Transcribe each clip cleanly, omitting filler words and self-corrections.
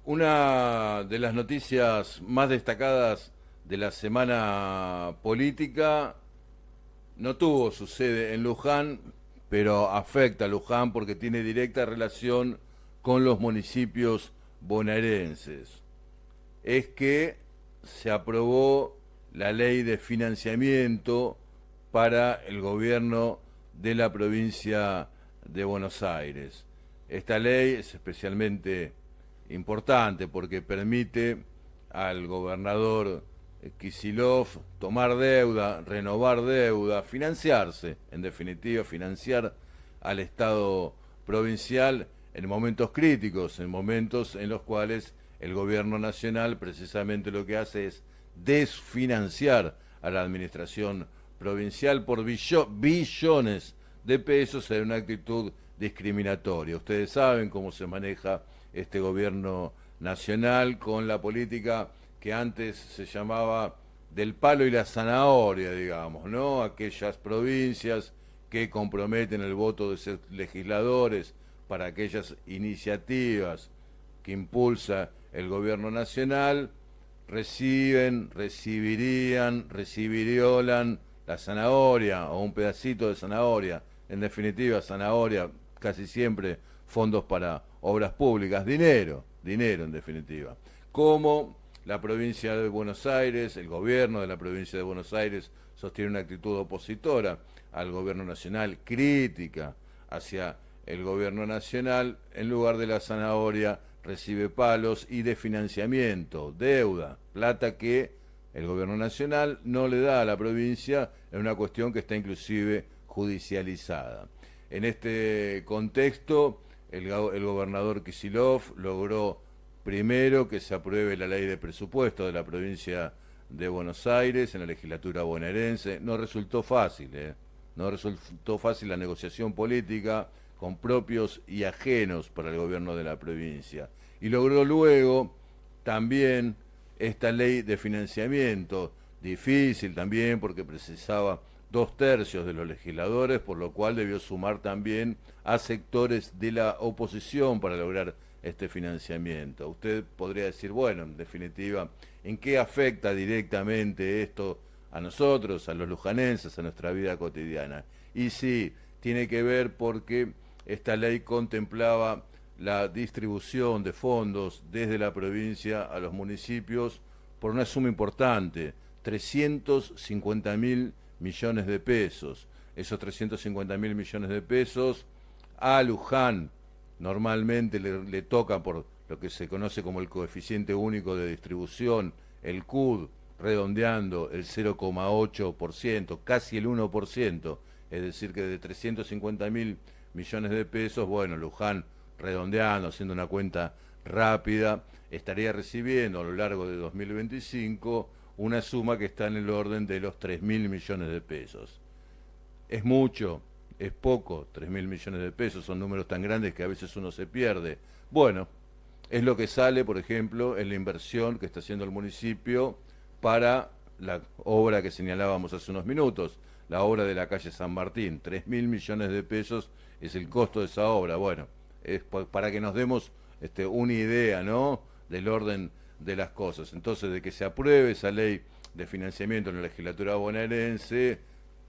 Una de las noticias más destacadas de la semana política no tuvo su sede en Luján, pero afecta a Luján porque tiene directa relación con los municipios bonaerenses. Es que se aprobó la ley de financiamiento para el gobierno de la provincia de Buenos Aires. Esta ley es especialmente importante porque permite al gobernador Kicillof tomar deuda, renovar deuda, financiarse, en definitiva, financiar al Estado provincial en momentos críticos, en momentos en los cuales el gobierno nacional precisamente lo que hace es desfinanciar a la administración provincial por billones de pesos en una actitud discriminatoria. Ustedes saben cómo se maneja este gobierno nacional con la política que antes se llamaba del palo y la zanahoria, digamos, ¿no? Aquellas provincias que comprometen el voto de sus legisladores para aquellas iniciativas que impulsa el gobierno nacional, recibiriolan la zanahoria o un pedacito de zanahoria, en definitiva zanahoria, casi siempre fondos para obras públicas, dinero en definitiva. Como la provincia de Buenos Aires, el gobierno de la provincia de Buenos Aires sostiene una actitud opositora al gobierno nacional, crítica hacia el gobierno nacional, en lugar de la zanahoria recibe palos y de financiamiento, deuda, plata que el gobierno nacional no le da a la provincia en una cuestión que está inclusive judicializada. En este contexto, el gobernador Kicillof logró primero que se apruebe la ley de presupuesto de la provincia de Buenos Aires en la legislatura bonaerense. No resultó fácil, no resultó fácil la negociación política con propios y ajenos para el gobierno de la provincia. Y logró luego también esta ley de financiamiento, difícil también porque precisaba 2/3 de los legisladores, por lo cual debió sumar también a sectores de la oposición para lograr este financiamiento. Usted podría decir, bueno, en definitiva, ¿en qué afecta directamente esto a nosotros, a los lujanenses, a nuestra vida cotidiana? Y sí, tiene que ver porque esta ley contemplaba la distribución de fondos desde la provincia a los municipios por una suma importante, 350.000 millones de pesos. Esos 350.000 millones de pesos a Luján normalmente le toca por lo que se conoce como el coeficiente único de distribución, el CUD, redondeando el 0,8%, casi el 1%, es decir que de 350.000 millones de pesos, bueno, Luján redondeando, haciendo una cuenta rápida, estaría recibiendo a lo largo de 2025 una suma que está en el orden de los 3.000 millones de pesos. ¿Es mucho? ¿Es poco? 3.000 millones de pesos, son números tan grandes que a veces uno se pierde. Bueno, es lo que sale, por ejemplo, en la inversión que está haciendo el municipio para la obra que señalábamos hace unos minutos, la obra de la calle San Martín. 3.000 millones de pesos es el costo de esa obra. Bueno, es para que nos demos una idea, ¿no?, del orden de las cosas. Entonces, de que se apruebe esa ley de financiamiento en la legislatura bonaerense,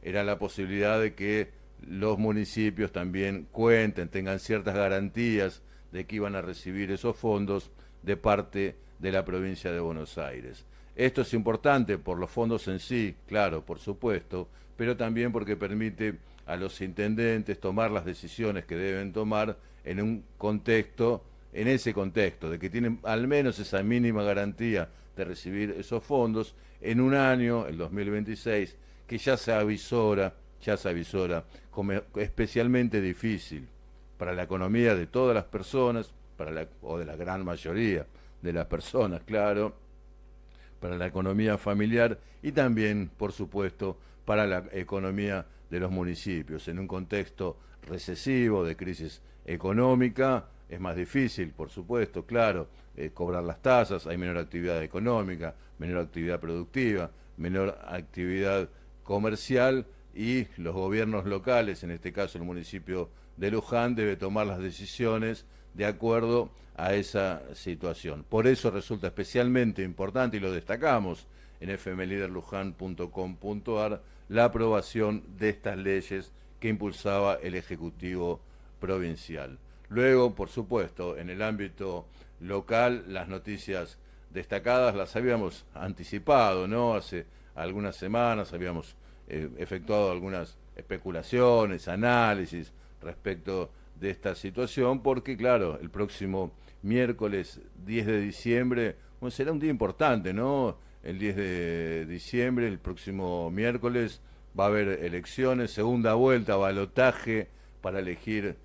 era la posibilidad de que los municipios también cuenten, tengan ciertas garantías de que iban a recibir esos fondos de parte de la provincia de Buenos Aires. Esto es importante por los fondos en sí, claro, por supuesto, pero también porque permite a los intendentes tomar las decisiones que deben tomar en un contexto, en ese contexto, de que tienen al menos esa mínima garantía de recibir esos fondos en un año, el 2026, que ya se avisora como especialmente difícil para la economía de todas las personas, o de la gran mayoría de las personas, claro, para la economía familiar y también, por supuesto, para la economía de los municipios. En un contexto recesivo, de crisis económica, es más difícil, por supuesto, claro, cobrar las tasas, hay menor actividad económica, menor actividad productiva, menor actividad comercial y los gobiernos locales, en este caso el municipio de Luján, debe tomar las decisiones de acuerdo a esa situación. Por eso resulta especialmente importante, y lo destacamos en fmliderluján.com.ar, la aprobación de estas leyes que impulsaba el Ejecutivo provincial. Luego, por supuesto, en el ámbito local, las noticias destacadas las habíamos anticipado, ¿no? Hace algunas semanas habíamos efectuado algunas especulaciones, análisis respecto de esta situación, porque claro, el próximo miércoles 10 de diciembre, bueno, será un día importante, ¿no? El 10 de diciembre, el próximo miércoles, va a haber elecciones, segunda vuelta, balotaje para elegir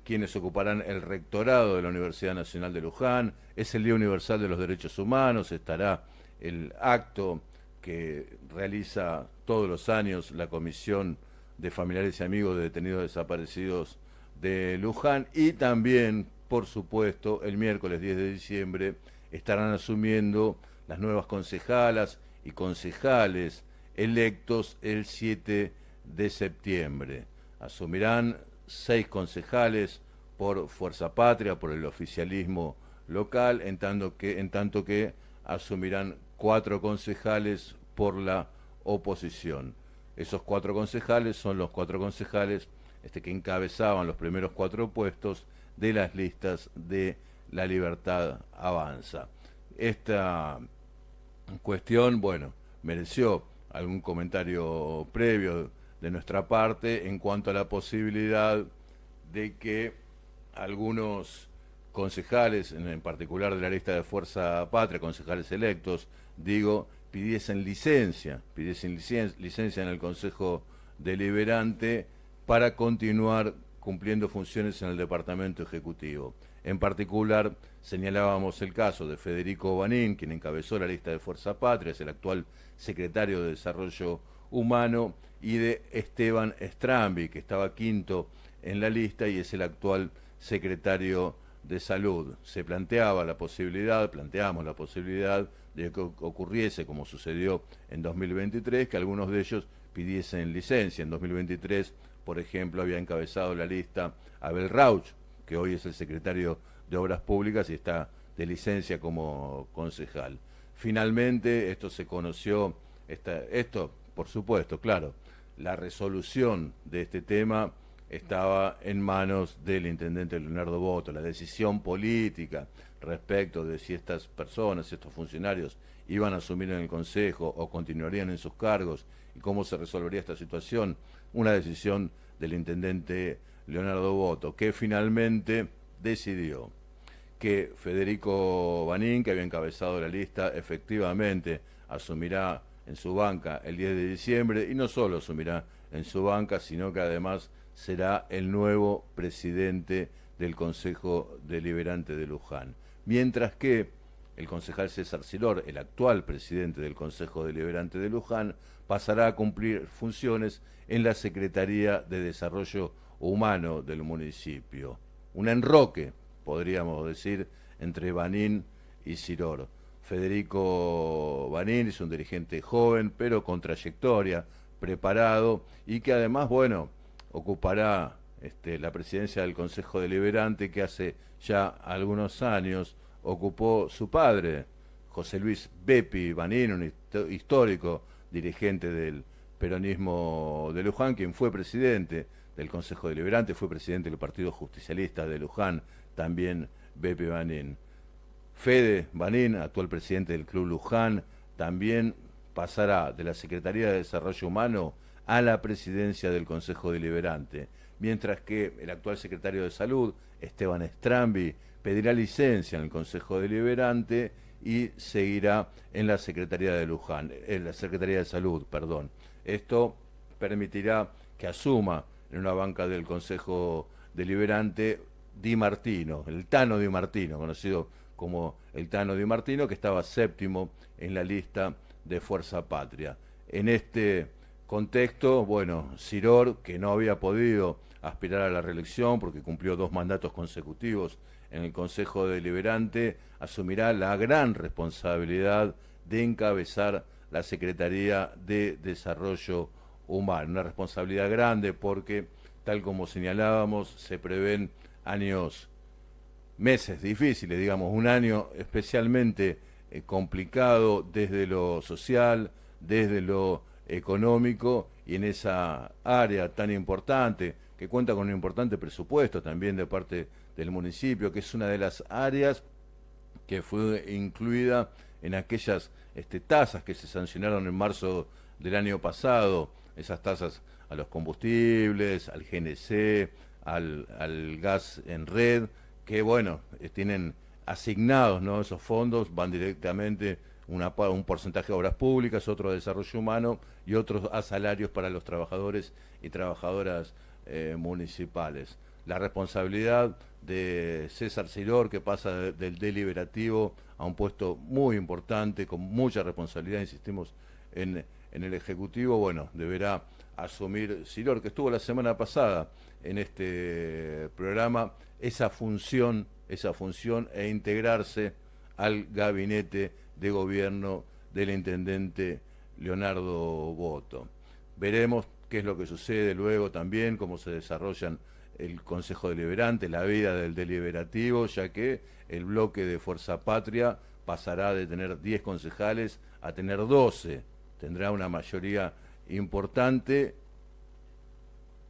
quienes ocuparán el rectorado de la Universidad Nacional de Luján. Es el Día Universal de los Derechos Humanos, estará el acto que realiza todos los años la Comisión de Familiares y Amigos de Detenidos Desaparecidos de Luján, y también, por supuesto, el miércoles 10 de diciembre estarán asumiendo las nuevas concejalas y concejales electos el 7 de septiembre. Asumirán 6 concejales por Fuerza Patria, por el oficialismo local, en tanto que asumirán 4 concejales por la oposición. Esos 4 concejales son los 4 concejales que encabezaban los primeros 4 puestos de las listas de La Libertad Avanza. Esta cuestión, bueno, mereció algún comentario previo de nuestra parte en cuanto a la posibilidad de que algunos concejales, en particular de la lista de Fuerza Patria, concejales electos, pidiesen licencia en el Consejo Deliberante para continuar cumpliendo funciones en el Departamento Ejecutivo. En particular, señalábamos el caso de Federico Banín, quien encabezó la lista de Fuerza Patria, es el actual secretario de Desarrollo Humano, y de Esteban Strambi, que estaba quinto en la lista y es el actual secretario de Salud. Planteamos la posibilidad de que ocurriese, como sucedió en 2023, que algunos de ellos pidiesen licencia. En 2023, por ejemplo, había encabezado la lista Abel Rauch, que hoy es el secretario de Obras Públicas y está de licencia como concejal. Finalmente, esto se conoció, por supuesto, claro, la resolución de este tema estaba en manos del intendente Leonardo Boto, la decisión política respecto de si estas personas, estos funcionarios, iban a asumir en el Consejo o continuarían en sus cargos y cómo se resolvería esta situación, una decisión del intendente Leonardo Boto, que finalmente decidió que Federico Banín, que había encabezado la lista, efectivamente asumirá en su banca el 10 de diciembre, y no solo asumirá en su banca, sino que además será el nuevo presidente del Consejo Deliberante de Luján. Mientras que el concejal César Silor, el actual presidente del Consejo Deliberante de Luján, pasará a cumplir funciones en la Secretaría de Desarrollo Humano del municipio. Un enroque, podríamos decir, entre Banín y Silor. Federico Banín es un dirigente joven, pero con trayectoria, preparado, y que además, bueno, ocupará la presidencia del Consejo Deliberante, que hace ya algunos años ocupó su padre, José Luis Bepi Banín, un histórico dirigente del peronismo de Luján, quien fue presidente del Consejo Deliberante, fue presidente del Partido Justicialista de Luján, también Bepi Banín. Fede Banín, actual presidente del Club Luján, también pasará de la Secretaría de Desarrollo Humano a la presidencia del Consejo Deliberante, mientras que el actual secretario de Salud, Esteban Strambi, pedirá licencia en el Consejo Deliberante y seguirá en la Secretaría de Luján, en la Secretaría de Salud, perdón. Esto permitirá que asuma en una banca del Consejo Deliberante Di Martino, el Tano Di Martino, conocido como el Tano Di Martino, que estaba séptimo en la lista de Fuerza Patria. En este contexto, bueno, Silor, que no había podido aspirar a la reelección porque cumplió 2 mandatos consecutivos en el Consejo Deliberante, asumirá la gran responsabilidad de encabezar la Secretaría de Desarrollo Humano. Una responsabilidad grande porque, tal como señalábamos, se prevén años meses difíciles, digamos, un año especialmente complicado desde lo social, desde lo económico y en esa área tan importante que cuenta con un importante presupuesto también de parte del municipio, que es una de las áreas que fue incluida en aquellas tasas que se sancionaron en marzo del año pasado, esas tasas a los combustibles, al GNC, al gas en red, que bueno, tienen asignados, ¿no? Esos fondos van directamente un porcentaje a obras públicas, otro a desarrollo humano y otros a salarios para los trabajadores y trabajadoras municipales. La responsabilidad de César Siror, que pasa del deliberativo a un puesto muy importante, con mucha responsabilidad, insistimos, en el Ejecutivo, bueno, deberá asumir Siror, que estuvo la semana pasada en este programa, esa función e integrarse al gabinete de gobierno del intendente Leonardo Boto. Veremos qué es lo que sucede luego también, cómo se desarrollan el Consejo Deliberante, la vida del deliberativo, ya que el bloque de Fuerza Patria pasará de tener 10 concejales a tener 12. Tendrá una mayoría importante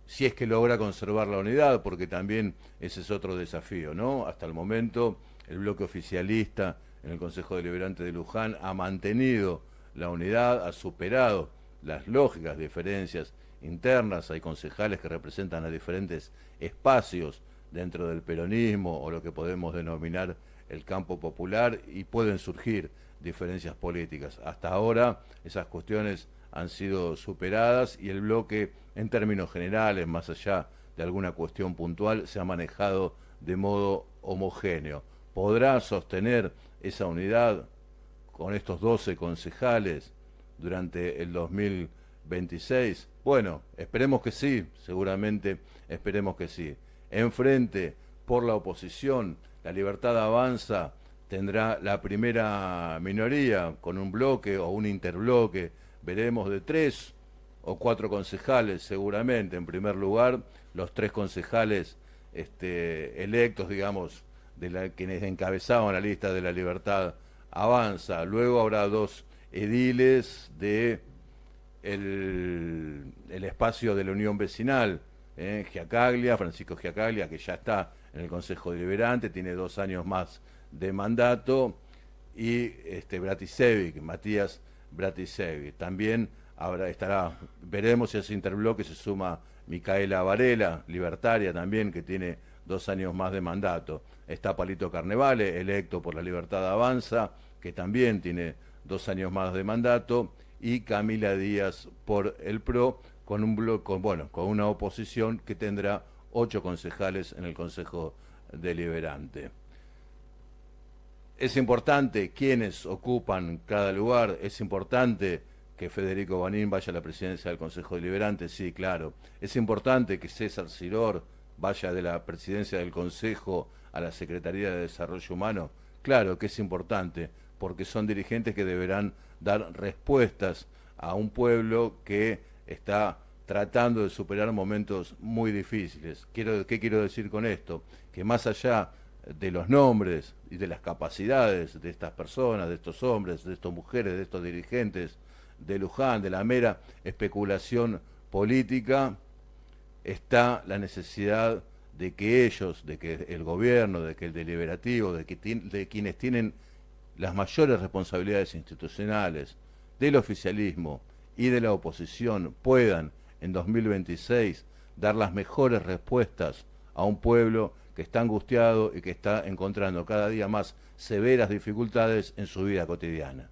si es que logra conservar la unidad, porque también ese es otro desafío, ¿no? Hasta el momento el bloque oficialista en el Consejo Deliberante de Luján ha mantenido la unidad, ha superado las lógicas diferencias internas. Hay concejales que representan a diferentes espacios dentro del peronismo o lo que podemos denominar el campo popular, y pueden surgir diferencias políticas. Hasta ahora esas cuestiones han sido superadas y el bloque, en términos generales, más allá de alguna cuestión puntual, se ha manejado de modo homogéneo. ¿Podrá sostener esa unidad con estos 12 concejales durante el 2026? Bueno, esperemos que sí, seguramente esperemos que sí. Enfrente, por la oposición, La Libertad Avanza tendrá la primera minoría con un bloque o un interbloque, veremos, de 3 o 4 concejales seguramente. En primer lugar, los 3 concejales electos, digamos, quienes encabezaban la lista de La Libertad Avanza. Luego habrá 2 ediles de el espacio de la Unión Vecinal, Giacaglia, Francisco Giacaglia, que ya está en el Consejo Deliberante, tiene 2 años más de mandato, y Bratisevic, Matías Bratisevic. También veremos si a ese interbloque se suma Micaela Varela, libertaria también, que tiene 2 años más de mandato. Está Palito Carnevale, electo por La Libertad Avanza, que también tiene 2 años más de mandato, y Camila Díaz por el PRO, con una oposición que tendrá 8 concejales en el Consejo Deliberante. Es importante quiénes ocupan cada lugar, es importante que Federico Banín vaya a la presidencia del Consejo Deliberante, sí, claro. Es importante que César Siror vaya de la presidencia del Consejo a la Secretaría de Desarrollo Humano, claro que es importante, porque son dirigentes que deberán dar respuestas a un pueblo que está tratando de superar momentos muy difíciles. ¿Qué quiero decir con esto? Que más allá de los nombres y de las capacidades de estas personas, de estos hombres, de estas mujeres, de estos dirigentes de Luján, de la mera especulación política, está la necesidad de que ellos, de que el gobierno, de que el deliberativo, de quienes tienen las mayores responsabilidades institucionales, del oficialismo y de la oposición, puedan en 2026 dar las mejores respuestas a un pueblo que está angustiado y que está encontrando cada día más severas dificultades en su vida cotidiana.